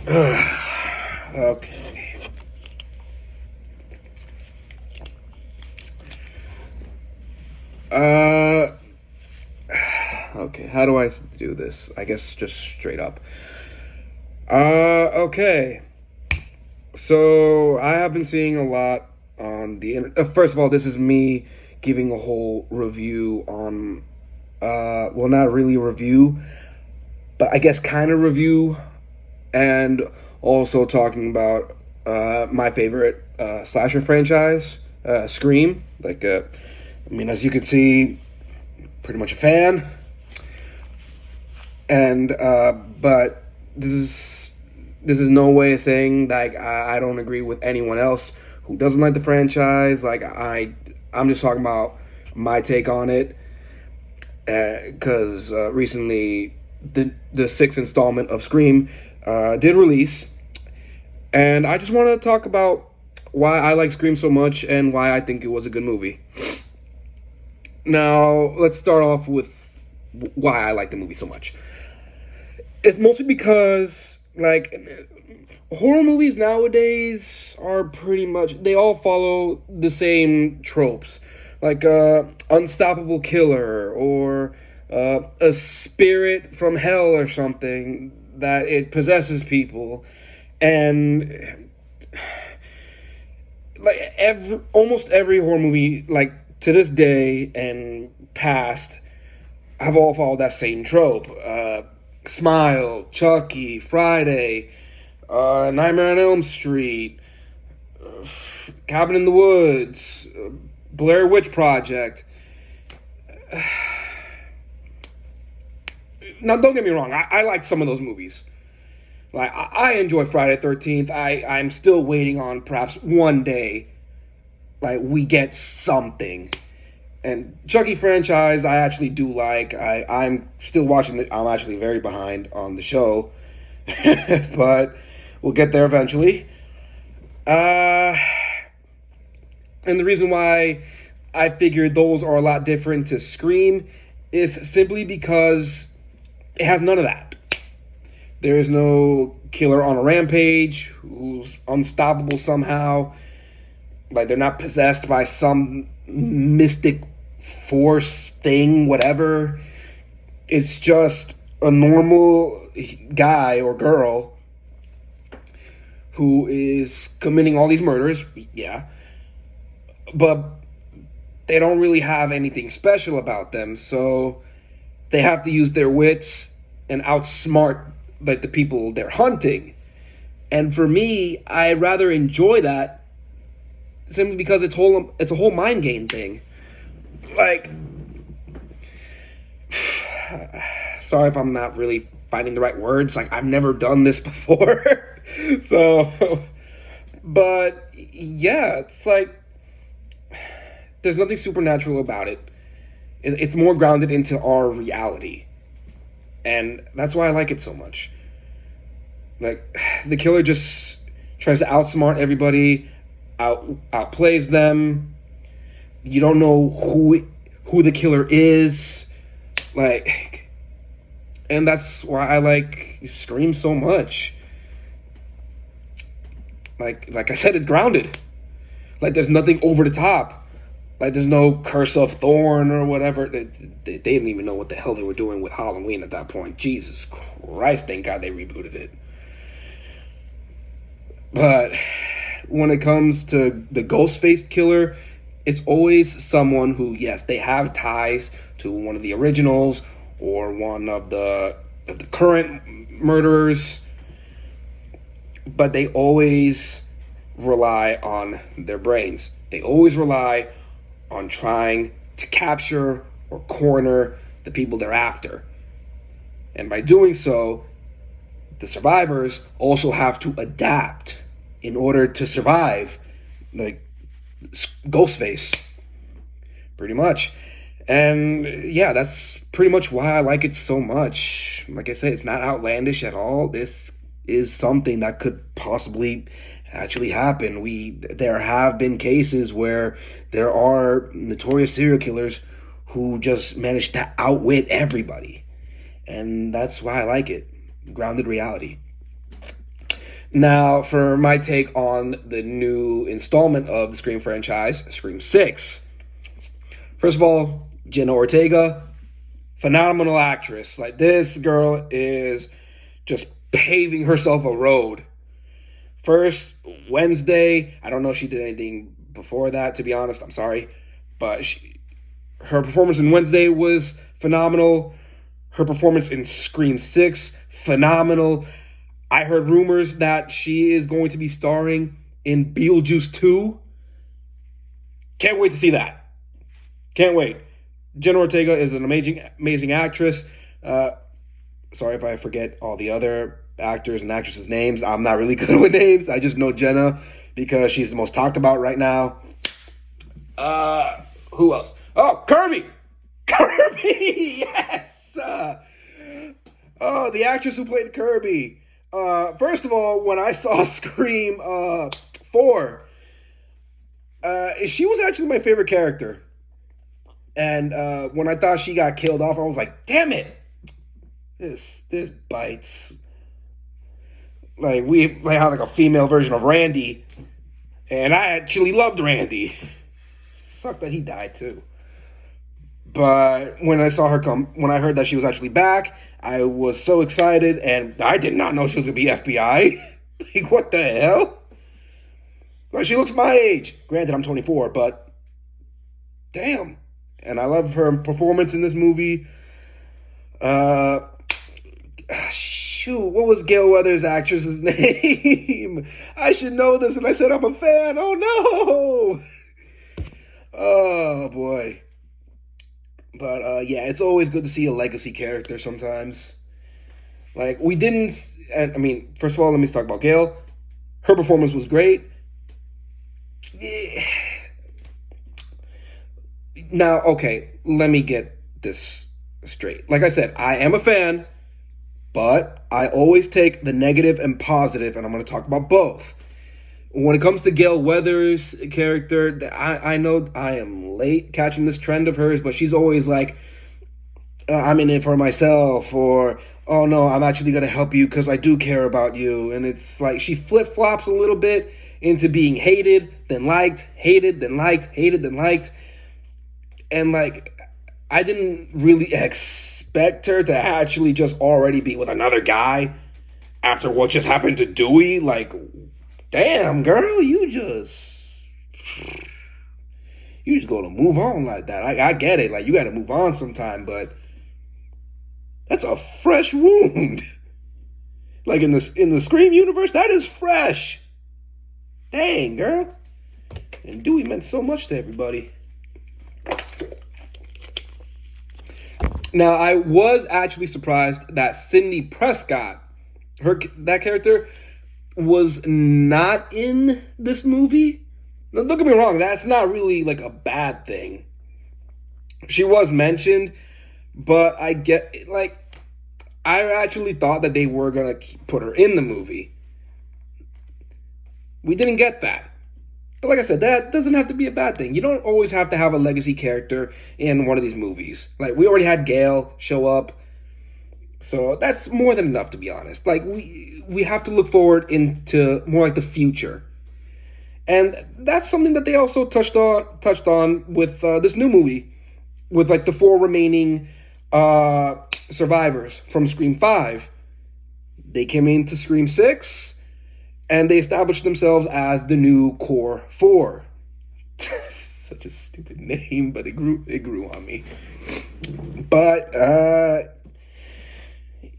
Okay. Uh, okay. How do I do this? I guess just straight up. Okay. So I have been seeing a lot on the internet. First of all, this is me giving a whole review on, well, not really a review, but I guess kind of review, and also talking about my favorite slasher franchise, Scream. I mean, as you can see, pretty much a fan. And but this is no way of saying like I don't agree with anyone else who doesn't like the franchise. I'm just talking about my take on it because recently the sixth installment of Scream did release, and I just want to talk about why I like Scream so much and why I think it was a good movie. Now let's start off with why I like the movie so much. It's mostly because horror movies nowadays are pretty much they all follow the same tropes, like unstoppable killer or a spirit from hell or something that it possesses people, and almost every horror movie like to this day and past have all followed that same trope. Smile, Chucky, Friday, Nightmare on Elm Street, Cabin in the Woods, Blair Witch Project. Now, don't get me wrong. I like some of those movies. Like I enjoy Friday 13th. I'm still waiting on perhaps one day, like we get something. And Chucky franchise, I actually do like. I'm still watching it. I'm actually very behind on the show, but we'll get there eventually. Uh, and the reason why I figured those are a lot different to Scream is simply because it has none of that. There is no killer on a rampage who's unstoppable somehow. Like they're not possessed by some mystic force thing, whatever. It's just a normal guy or girl who is committing all these murders, yeah, but they don't really have anything special about them, so they have to use their wits and outsmart like the people they're hunting. And for me, I rather enjoy that simply because it's a whole mind game thing. Like, sorry if I'm not really finding the right words. Like, I've never done this before. So, but yeah, it's like there's nothing supernatural about it. It's more grounded into our reality. And that's why I like it so much. Like, the killer just tries to outsmart everybody, outplays them. You don't know who the killer is. Like, and that's why I like Scream so much. Like I said, it's grounded. Like there's nothing over the top. Like there's no Curse of Thorn or whatever. They didn't even know what the hell they were doing with Halloween at that point. Jesus Christ, thank God they rebooted it. But when it comes to the Ghostface killer, it's always someone who, yes, they have ties to one of the originals or one of the current murderers, but they always rely on their brains. They always rely on trying to capture or corner the people they're after. And by doing so, the survivors also have to adapt in order to survive, like Ghostface, pretty much. And yeah, that's pretty much why I like it so much. Like I said, it's not outlandish at all. This is something that could possibly actually happen. There have been cases where there are notorious serial killers who just manage to outwit everybody. And that's why I like it. Grounded reality. Now, for my take on the new installment of the Scream franchise, Scream 6. First of all, Jenna Ortega, phenomenal actress. Like, this girl is just paving herself a road. First, Wednesday, I don't know if she did anything before that, to be honest. I'm sorry. But her performance in Wednesday was phenomenal. Her performance in Scream 6, phenomenal. I heard rumors that she is going to be starring in Beetlejuice 2. Can't wait to see that. Can't wait. Jenna Ortega is an amazing actress. Sorry if I forget all the other actors and actresses' names. I'm not really good with names. I just know Jenna because she's the most talked about right now. Who else? Oh, Kirby! Kirby! Yes! Oh, the actress who played Kirby. First of all, when I saw Scream 4, she was actually my favorite character. And when I thought she got killed off, I was like, damn it! This bites. Like, we had like a female version of Randy. And I actually loved Randy. Sucked that he died too. But when I heard that she was actually back, I was so excited, and I did not know she was gonna be FBI. Like, what the hell? Like, she looks my age. Granted, I'm 24, but damn. And I love her performance in this movie. Shoot, what was Gail Weathers' actress's name? I should know this, and I said I'm a fan. Oh no! Oh boy. But yeah, it's always good to see a legacy character sometimes. Like, we didn't, and I mean, first of all, let me talk about Gail. Her performance was great. Yeah. Now, okay, let me get this straight. Like I said, I am a fan, but I always take the negative and positive, and I'm going to talk about both. When it comes to Gail Weathers' character, I know I am late catching this trend of hers, but she's always like, I'm in it for myself, or, oh no, I'm actually going to help you because I do care about you. And it's like she flip-flops a little bit into being hated, then liked, hated, then liked, hated, then liked. And like, I didn't really expect her to actually just already be with another guy after what just happened to Dewey. Like, damn, girl, you just gonna move on like that. I get it. Like, you gotta move on sometime, but that's a fresh wound. Like, in the Scream universe, that is fresh. Dang, girl. And Dewey meant so much to everybody. Now, I was actually surprised that Sidney Prescott, that character, was not in this movie. Now, don't get me wrong, that's not really like a bad thing. She was mentioned, but I actually thought that they were gonna put her in the movie. We didn't get that. But like I said, that doesn't have to be a bad thing. You don't always have to have a legacy character in one of these movies. Like, we already had Gail show up. So that's more than enough, to be honest. Like, we have to look forward into more like the future. And that's something that they also touched on with this new movie, with like the 4 remaining survivors from Scream 5. They came into Scream 6, and they established themselves as the new Core 4. Such a stupid name, but it grew on me. But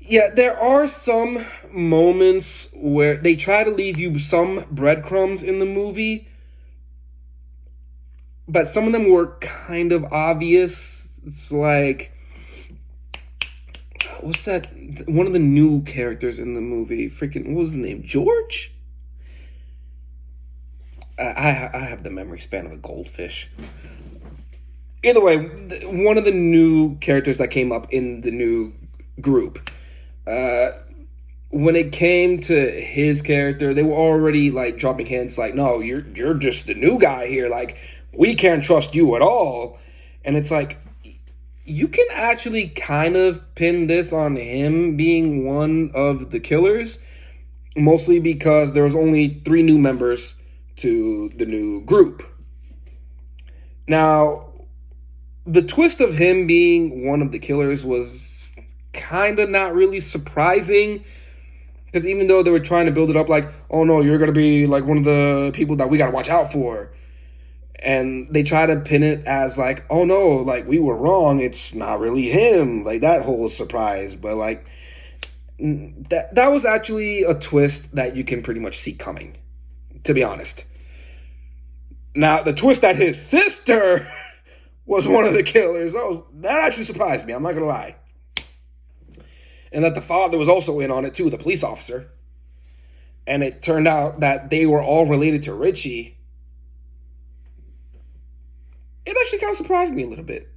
yeah, there are some moments where they try to leave you some breadcrumbs in the movie, but some of them were kind of obvious. It's like, what's that? One of the new characters in the movie, freaking, what was his name? George? I have the memory span of a goldfish. Either way, one of the new characters that came up in the new group, when it came to his character, they were already like dropping hints like, no, you're just the new guy here. Like, we can't trust you at all. And it's like, you can actually kind of pin this on him being one of the killers. mostly because there was only 3 new members to the new group. Now, the twist of him being one of the killers was kind of not really surprising, because even though they were trying to build it up like, oh no, you're going to be like one of the people that we got to watch out for. And they try to pin it as like, oh no, like we were wrong. It's not really him. Like that whole surprise. But like that was actually a twist that you can pretty much see coming, to be honest. Now, the twist that his sister was one of the killers, that actually surprised me. I'm not going to lie. And that the father was also in on it too, the police officer. And it turned out that they were all related to Richie. It actually kind of surprised me a little bit.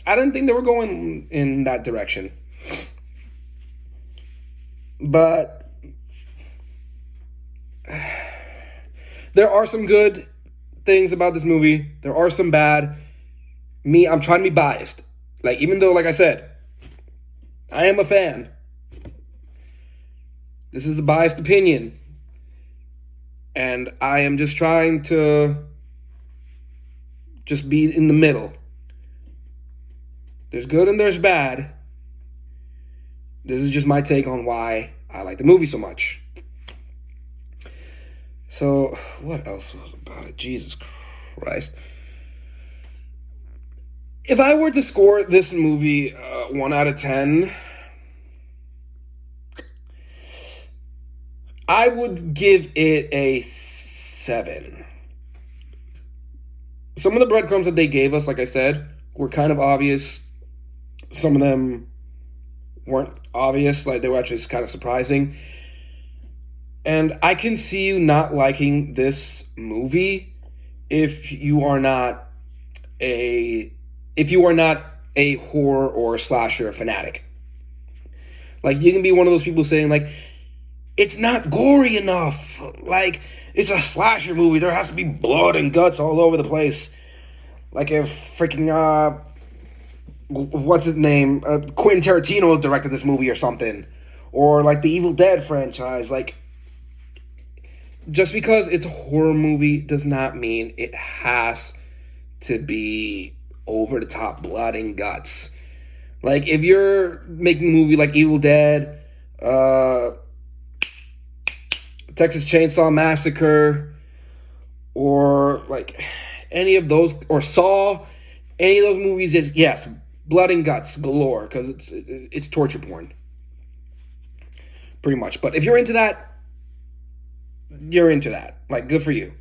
I didn't think they were going in that direction. But there are some good things about this movie. There are some bad. I'm trying to be biased. Like, even though, like I said, I am a fan, this is a biased opinion. And I am just trying to just be in the middle. There's good and there's bad. This is just my take on why I like the movie so much. So, what else was about it? Jesus Christ. If I were to score this movie 1 out of 10, I would give it a 7. Some of the breadcrumbs that they gave us, like I said, were kind of obvious. Some of them weren't obvious, like they were actually kind of surprising. And I can see you not liking this movie if you are not a horror or slasher fanatic. Like, you can be one of those people saying like, it's not gory enough. Like, it's a slasher movie. There has to be blood and guts all over the place. Like if freaking what's his name? Quentin Tarantino directed this movie or something. Or like the Evil Dead franchise. Like, just because it's a horror movie does not mean it has to be over the top blood and guts. Like, if you're making a movie like Evil Dead, Texas Chainsaw Massacre, or like any of those, or Saw, any of those movies is, yes, blood and guts galore, because it's torture porn, pretty much. But if you're into that, you're into that. Like, good for you.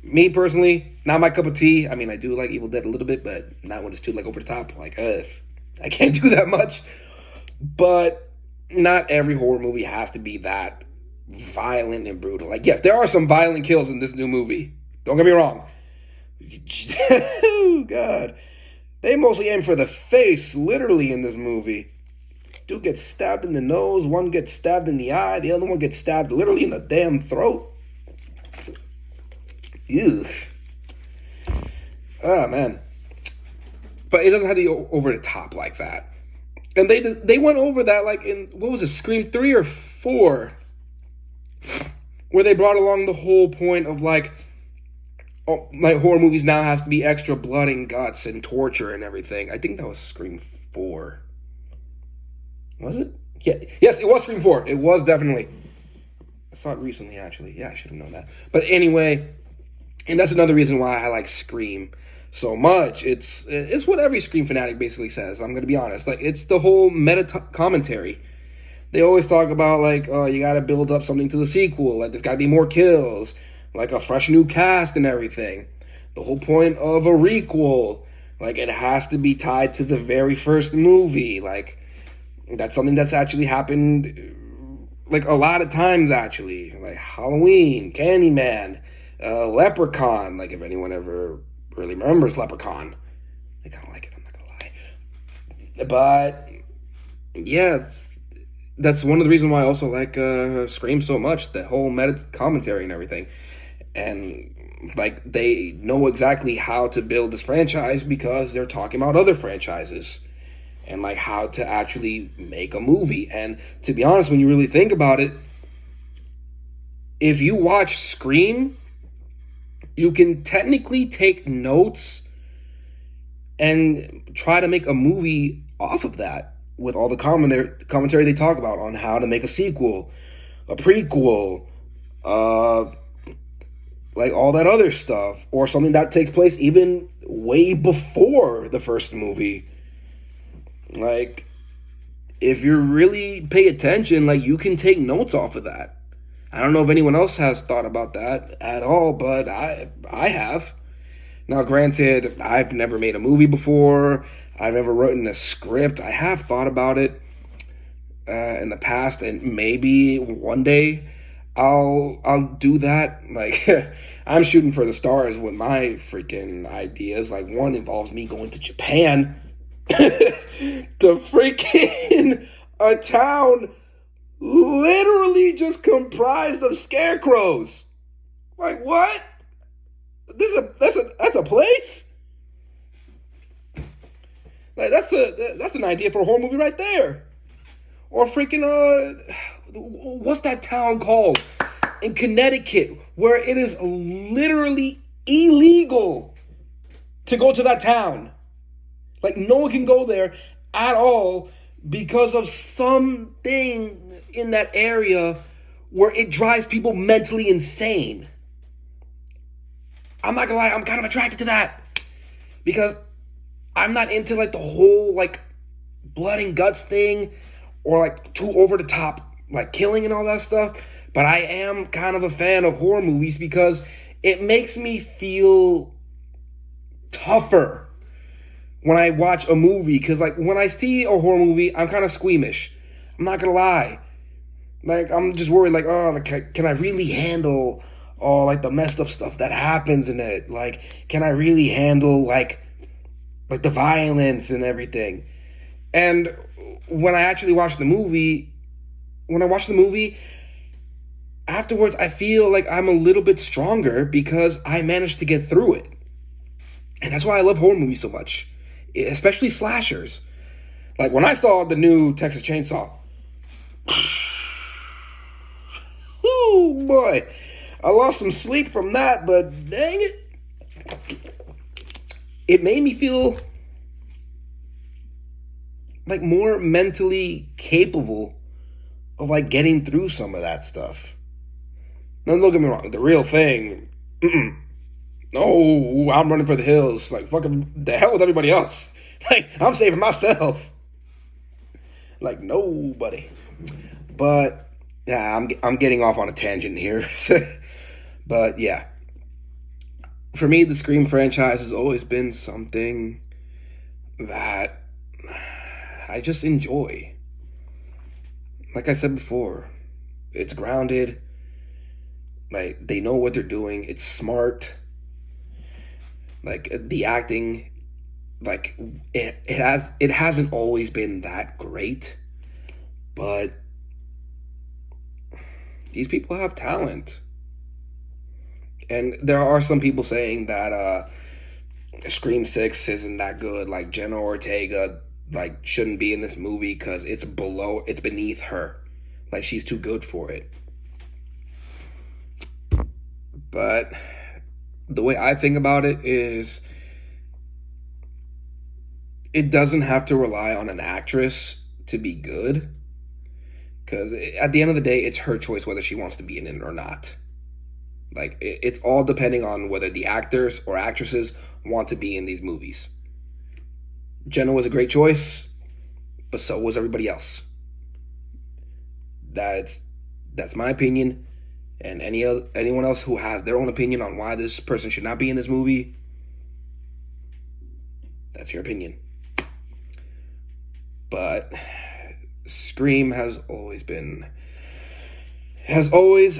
Me personally, not my cup of tea. I mean, I do like Evil Dead a little bit, but not when it's too like over the top. Like, I can't do that much. But not every horror movie has to be that violent and brutal. Like, yes, there are some violent kills in this new movie. Don't get me wrong. Oh, God. They mostly aim for the face, literally, in this movie. Dude gets stabbed in the nose, one gets stabbed in the eye, the other one gets stabbed literally in the damn throat. Ew. Oh, man. But it doesn't have to go over the top like that. And they went over that like in, what was it, Scream 3 or 4? Where they brought along the whole point of like, oh, like horror movies now have to be extra blood and guts and torture and everything. I think that was Scream 4. Was it? Yeah. Yes, it was Scream 4. It was definitely. I saw it recently, actually. Yeah, I should have known that. But anyway, and that's another reason why I like Scream so much. It's what every Scream fanatic basically says. I'm going to be honest. Like, it's the whole meta commentary. They always talk about, like, oh, you got to build up something to the sequel. Like, there's got to be more kills. Like, a fresh new cast and everything. The whole point of a requel. Like, it has to be tied to the very first movie. Like, that's something that's actually happened, like, a lot of times, actually. Like, Halloween, Candyman, Leprechaun. Like, if anyone ever really remembers Leprechaun. I kind of like it, I'm not going to lie. But, yeah, that's one of the reasons why I also like Scream so much. The whole meta commentary and everything. And, like, they know exactly how to build this franchise because they're talking about other franchises. And, like, how to actually make a movie. And, to be honest, when you really think about it, if you watch Scream, you can technically take notes and try to make a movie off of that with all the commentary they talk about on how to make a sequel, a prequel, uh, like all that other stuff, or something that takes place even way before the first movie. Like, if you really pay attention, like, you can take notes off of that. I don't know if anyone else has thought about that at all, but I have. Now, granted, I've never made a movie before. I've never written a script. I have thought about it in the past, and maybe one day I'll do that. Like, I'm shooting for the stars with my freaking ideas. Like, one involves me going to Japan to freaking a town literally just comprised of scarecrows. Like, what? That's a place? Like, that's an idea for a horror movie right there. Or freaking what's that town called in Connecticut where it is literally illegal to go to that town? Like, no one can go there at all because of something in that area where it drives people mentally insane. I'm not gonna lie, I'm kind of attracted to that because I'm not into like the whole like blood and guts thing or like too over the top like killing and all that stuff. But I am kind of a fan of horror movies because it makes me feel tougher when I watch a movie. Because like when I see a horror movie, I'm kind of squeamish. I'm not gonna lie. Like, I'm just worried, like, oh, like, can I really handle all like the messed up stuff that happens in it? Like, can I really handle like the violence and everything? And when I actually watch the movie, afterwards I feel like I'm a little bit stronger because I managed to get through it. And that's why I love horror movies so much, especially slashers. Like when I saw the new Texas Chainsaw, oh boy, I lost some sleep from that, but dang it, it made me feel like more mentally capable of like getting through some of that stuff. Now don't get me wrong, the real thing, no, I'm running for the hills, like fucking the hell with everybody else. Like, I'm saving myself. Like nobody. But yeah, I'm getting off on a tangent here. But yeah, for me, the Scream franchise has always been something that I just enjoy. Like I said before, it's grounded. Like, they know what they're doing. It's smart. Like, the acting, like, it hasn't always been that great, but these people have talent. And there are some people saying that Scream 6 isn't that good. Like, Jenna Ortega like shouldn't be in this movie because it's beneath her. Like, she's too good for it. But the way I think about it is it doesn't have to rely on an actress to be good. Because at the end of the day, it's her choice whether she wants to be in it or not. Like, it's all depending on whether the actors or actresses want to be in these movies. Jenna was a great choice, but so was everybody else. That's my opinion. And anyone else who has their own opinion on why this person should not be in this movie, that's your opinion. But Scream has always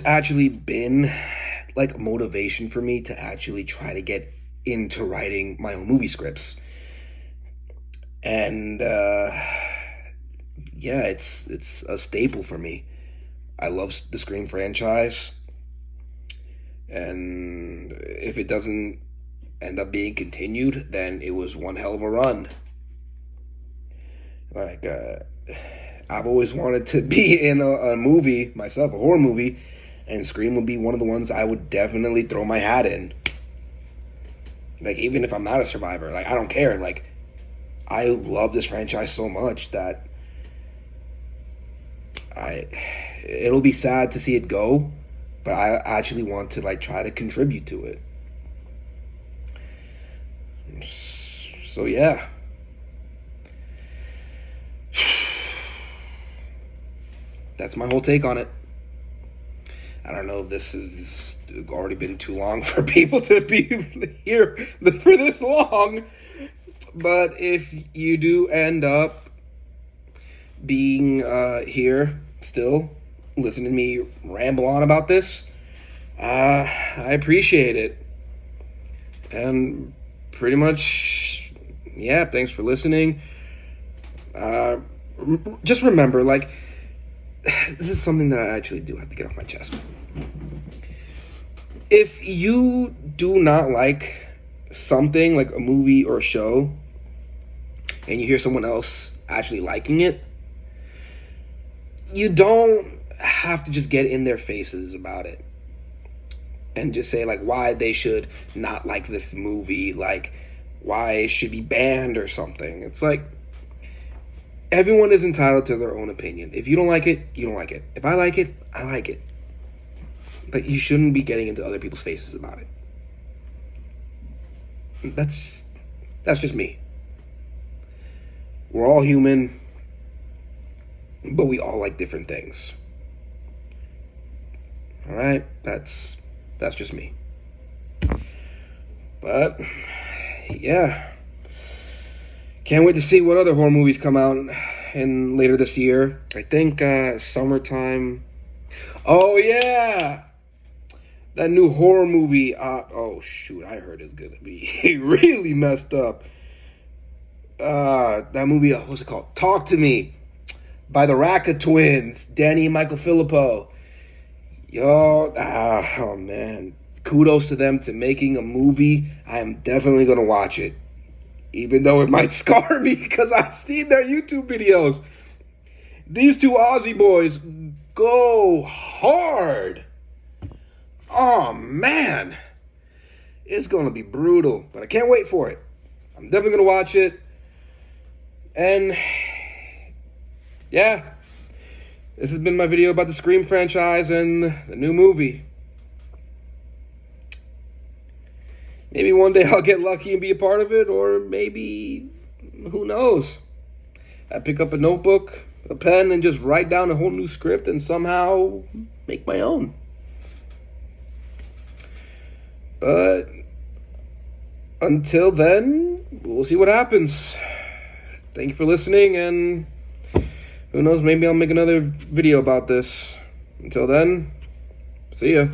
actually been like motivation for me to actually try to get into writing my own movie scripts. And yeah, it's a staple for me. I love the Scream franchise, and if it doesn't end up being continued, then it was one hell of a run. Like, I've always wanted to be in a movie myself, a horror movie, And Scream would be one of the ones I would definitely throw my hat in. Like, even if I'm not a survivor, like, I don't care. Like, I love this franchise so much that it'll be sad to see it go, but I actually want to, like, try to contribute to it. So, yeah. That's my whole take on it. I don't know if this has already been too long for people to be here for this long, but if you do end up being here still, listening to me ramble on about this, I appreciate it. And pretty much, yeah, thanks for listening. Just remember, like, this is something that I actually do have to get off my chest. If you do not like something, like a movie or a show, and you hear someone else actually liking it, you don't have to just get in their faces about it and just say, like, why they should not like this movie, like, why it should be banned or something. It's like, everyone is entitled to their own opinion. If you don't like it, you don't like it. If I like it, I like it. But you shouldn't be getting into other people's faces about it. That's just me. We're all human, but we all like different things. All right? That's just me. But yeah. Can't wait to see what other horror movies come out in later this year. I think summertime. Oh yeah, that new horror movie. Oh shoot, I heard it's gonna be really messed up. That movie. What's it called? Talk to Me, by the Raka twins, Danny and Michael Filippo. Yo, oh man, kudos to them to making a movie. I am definitely gonna watch it. Even though it might scar me because I've seen their YouTube videos. These two Aussie boys go hard. Oh, man. It's going to be brutal. But I can't wait for it. I'm definitely going to watch it. And, yeah. This has been my video about the Scream franchise and the new movie. Maybe one day I'll get lucky and be a part of it, or maybe, who knows? I pick up a notebook, a pen, and just write down a whole new script and somehow make my own. But until then, we'll see what happens. Thank you for listening, and who knows, maybe I'll make another video about this. Until then, see ya.